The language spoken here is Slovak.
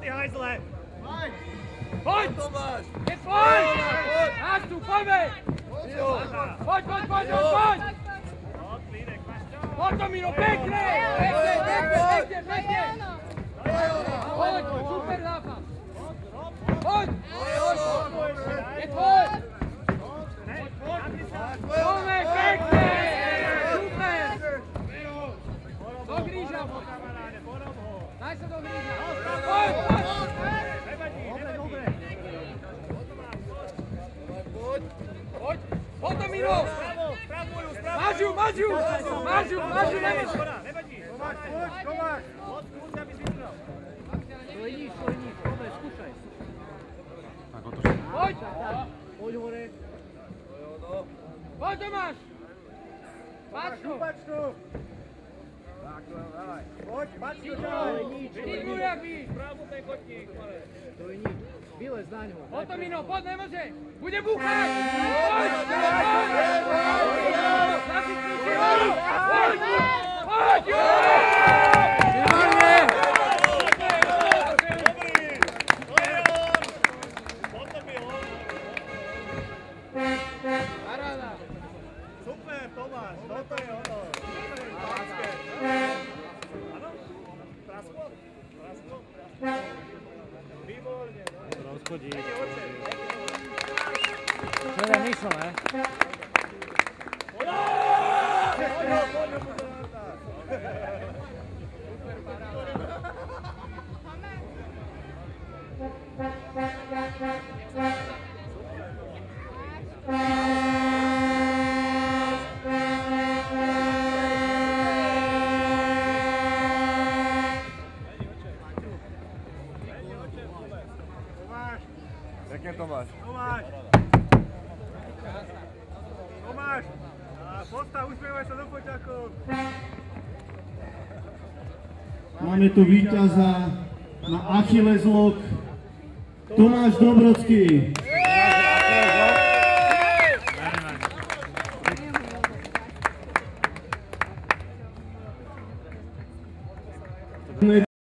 ty hajzle! Pojď! Je tvoj! Máš tu, pojďme! Pojď! Pojď, Tomino, pěkně! Pojď, super zápas! Pojď! Je tvoj! Tomek, pěkně! Super! Do kříža! Daj se do kříža! Pojď! Pojď, Tomino! Mažu, nevadí! Tomáš! Stojníš, pojď, zkušaj. Pojď! Pojď hore. Pojď, Tomáš! Pačku! Pojď, pačku! Vidíš, jak víš! Právu ten kotník, ale... Stojník, vylez na něho. Pojď, Tomino, pojď, nemůže! Bude buchat! Pojď! Pojď! Super, Tomáš, toto je ono. Ano? Prasklo? Výborně. Rozchodí. To je myšlo, ne? Tomáš! Postav, uspievaj sa do poťakov! Máme tu víťaza na Achilles lok Tomáš Dobrodský.